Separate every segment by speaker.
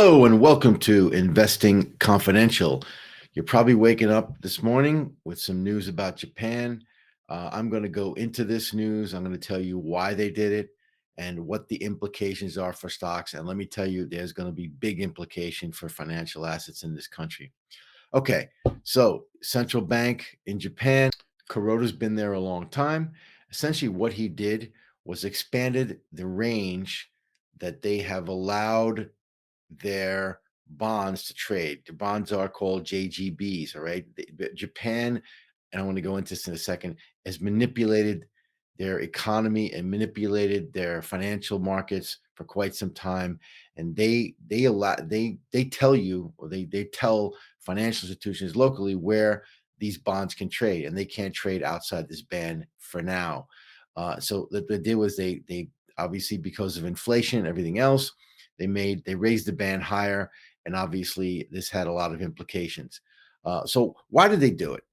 Speaker 1: Hello and welcome to Investing Confidential. You're probably waking up this morning with some news about Japan. I'm going to go into this news. I'm going to tell you why they did it and what the implications are for stocks. And let me tell you, there's going to be big implication for financial assets in this country. Okay, so central bank in Japan, Kuroda's been there a long time. Essentially, what he did was expanded the range that they have allowed their bonds to trade. The bonds are called JGBs, all right? Japan, and I want to go into this in a second, has manipulated their economy and manipulated their financial markets for quite some time. And they tell you, or they tell financial institutions locally where these bonds can trade, and they can't trade outside this ban for now. So what they did was they obviously, because of inflation and everything else, they raised the ban higher, and obviously this had a lot of implications. So why did they do it?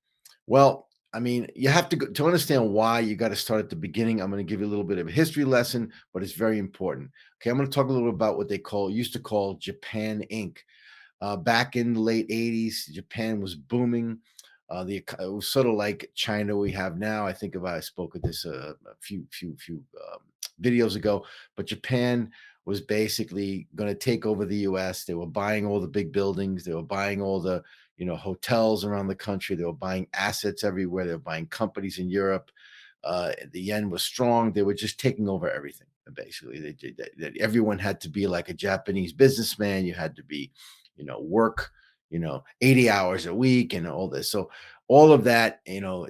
Speaker 1: Well, I mean, you have to understand why. You got to start at the beginning. I'm going to give you a little bit of a history lesson, but it's very important. Okay, I'm going to talk a little bit about what they used to call Japan Inc. Back in the late 80s, Japan was booming. It was sort of like China we have now. I spoke of this a few videos ago, but Japan was basically going to take over the U.S. They were buying all the big buildings. They were buying all the hotels around the country. They were buying assets everywhere. They were buying companies in Europe. The yen was strong. They were just taking over everything. Basically, everyone had to be like a Japanese businessman. You had to be, work, 80 hours a week and all this. So all of that,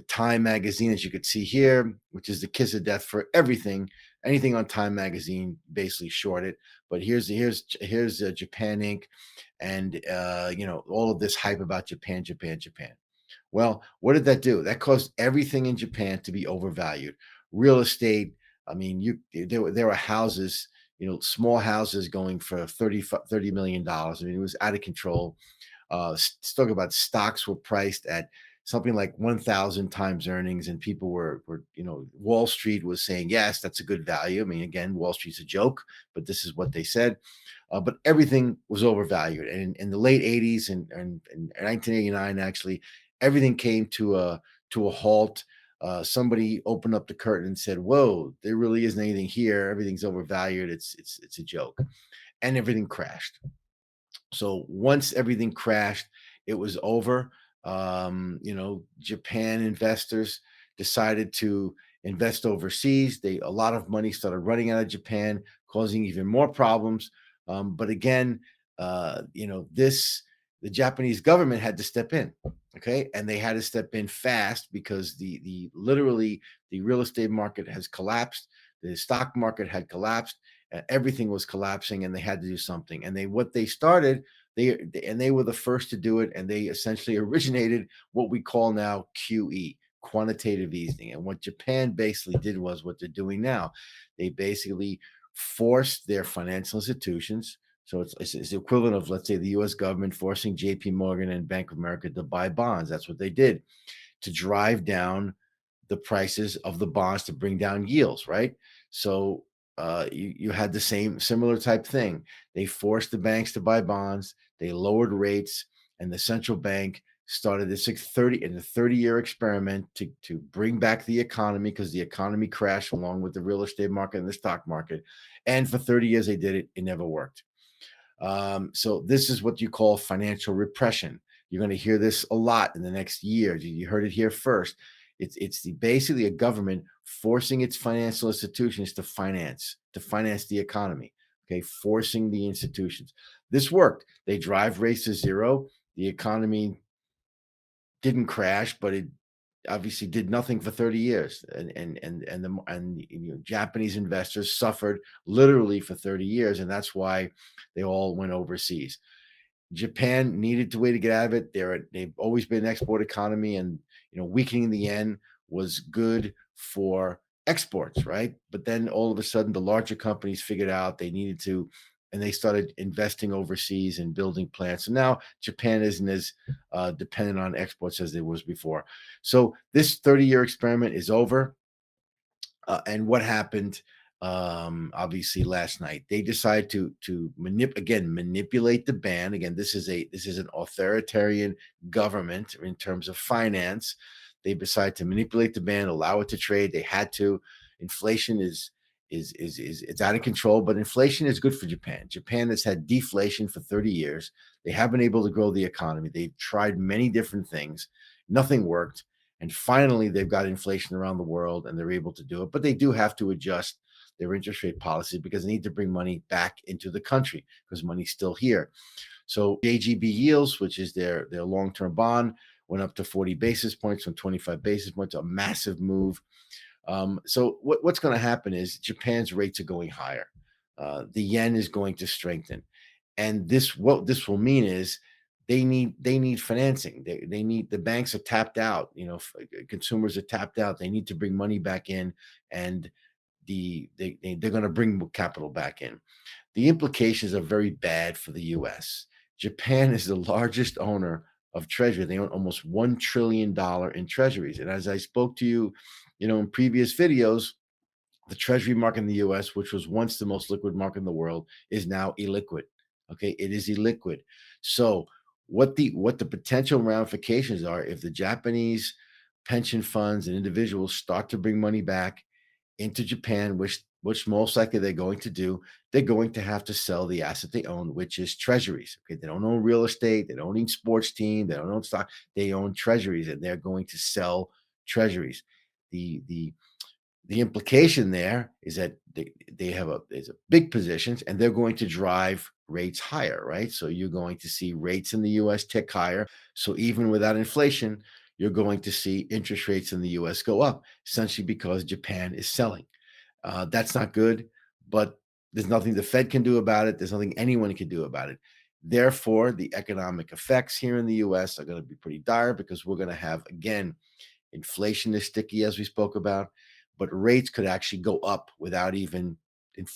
Speaker 1: Time Magazine, as you could see here, which is the kiss of death for everything. Anything on Time Magazine basically shorted. But here's Japan Inc. And all of this hype about Japan, Japan, Japan. Well, what did that do? That caused everything in Japan to be overvalued. Real estate. I mean, there were houses, small houses going for $30 million. I mean, it was out of control. Talk about stocks were priced at something like 1,000 times earnings, and people were Wall Street was saying, yes, that's a good value. I mean, again, Wall Street's a joke, but this is what they said. But everything was overvalued. And in the late 80s and 1989, actually, everything came to a halt. Somebody opened up the curtain and said, whoa, there really isn't anything here. Everything's overvalued. It's a joke. And everything crashed. So once everything crashed, it was over. Japan investors decided to invest overseas. A lot of money started running out of Japan, causing even more problems. But again, the Japanese government had to step in. Okay, and they had to step in fast because literally the real estate market has collapsed. The stock market had collapsed. Everything was collapsing, and they had to do something. And they were the first to do it, and they essentially originated what we call now QE, quantitative easing. And what Japan basically did was what they're doing now. They basically forced their financial institutions. So it's the equivalent of, let's say, the U.S. government forcing J.P. Morgan and Bank of America to buy bonds. That's what they did to drive down the prices of the bonds to bring down yields, right? So you had the similar type thing. They forced the banks to buy bonds. They lowered rates, and the central bank started this 30-year experiment to bring back the economy, because the economy crashed along with the real estate market and the stock market. And for 30 years they did it. It never worked. So this is what you call financial repression. You're going to hear this a lot in the next year. You heard it here first. It's basically a government forcing its financial institutions to finance the economy. Okay, forcing the institutions. This worked. They drive rates to zero. The economy didn't crash, but it obviously did nothing for 30 years. And Japanese investors suffered literally for 30 years, and that's why they all went overseas. Japan needed a way to get out of it. They've always been an export economy, and weakening the yen was good for exports, right? But then all of a sudden, the larger companies figured out they needed to, and they started investing overseas and building plants. And now Japan isn't as dependent on exports as it was before. So this 30-year experiment is over. And what happened? obviously last night. They decide to manipulate the ban. Again, this is an authoritarian government in terms of finance. They decide to manipulate the ban, allow it to trade. They had to. Inflation is it's out of control, but inflation is good for Japan. Japan has had deflation for 30 years. They have been able to grow the economy. They've tried many different things. Nothing worked. And finally, they've got inflation around the world and they're able to do it. But they do have to adjust their interest rate policy because they need to bring money back into the country because money's still here. So JGB yields, which is their long-term bond, went up to 40 basis points from 25 basis points, a massive move. So what's going to happen is Japan's rates are going higher. The yen is going to strengthen. And what this will mean is they need financing. They need the banks are tapped out. Consumers are tapped out. They need to bring money back in, and they're going to bring capital back in. The implications are very bad for the U.S. Japan is the largest owner of treasury. They own almost $1 trillion in treasuries. And as I spoke to you, in previous videos, the treasury market in the US, which was once the most liquid market in the world, is now illiquid. Okay, it is illiquid. So what the potential ramifications are if the Japanese pension funds and individuals start to bring money back into Japan, which most likely they're going to do, they're going to have to sell the asset they own, which is treasuries. Okay, they don't own real estate, they don't own sports team, they don't own stock, they own treasuries, and they're going to sell treasuries. The implication there is that they have there's a big positions and they're going to drive rates higher, right? So you're going to see rates in the US tick higher. So even without inflation, you're going to see interest rates in the US go up, essentially because Japan is selling. That's not good, but there's nothing the Fed can do about it. There's nothing anyone can do about it. Therefore, the economic effects here in the US are going to be pretty dire because we're going to have, again, inflation is sticky, as we spoke about, but rates could actually go up without even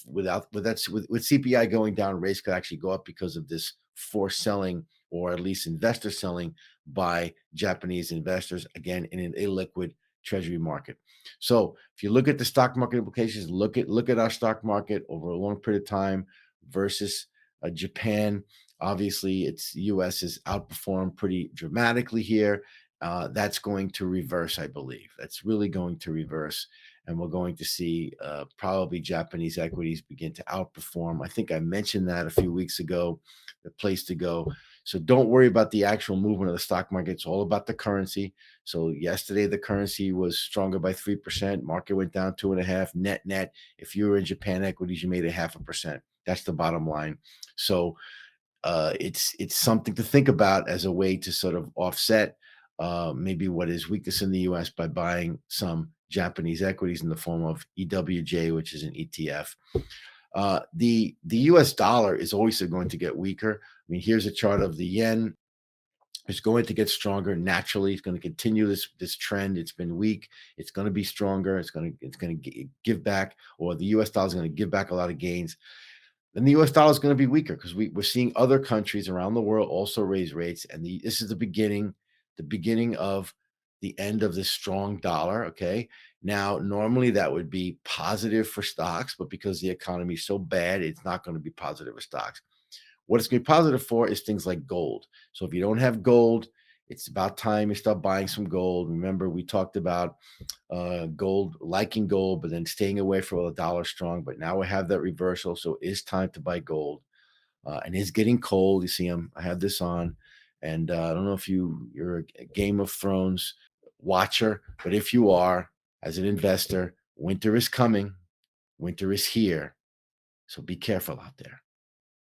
Speaker 1: with CPI going down, rates could actually go up because of this forced selling or at least investor selling by Japanese investors, again, in an illiquid treasury market. So if you look at the stock market implications, look at our stock market over a long period of time versus Japan. Obviously, it's US has outperformed pretty dramatically here. That's going to reverse, I believe. That's really going to reverse. And we're going to see probably Japanese equities begin to outperform. I think I mentioned that a few weeks ago, the place to go. So don't worry about the actual movement of the stock market. It's all about the currency. So yesterday, the currency was stronger by 3%. Market went down 2.5%. Net. If you were in Japan equities, you made 0.5%. That's the bottom line. So it's something to think about as a way to sort of offset maybe what is weakness in the U.S. by buying some Japanese equities in the form of EWJ, which is an ETF. The U.S. dollar is always going to get weaker. I mean, here's a chart of the yen. It's going to get stronger naturally. It's going to continue this trend. It's been weak. It's going to be stronger. It's going to give back, or the U.S. dollar is going to give back a lot of gains. Then the US dollar is going to be weaker because we're seeing other countries around the world also raise rates. And this is the beginning of the end of this strong dollar. Okay. Now, normally that would be positive for stocks, but because the economy is so bad, it's not going to be positive for stocks. What it's going to be positive for is things like gold. So if you don't have gold, it's about time you start buying some gold. Remember, we talked about gold, liking gold, but then staying away from the dollar strong. But now we have that reversal. So it's time to buy gold. And it's getting cold. You see, I have this on. And I don't know if you're a Game of Thrones watcher, but if you are, as an investor, winter is coming. Winter is here. So be careful out there.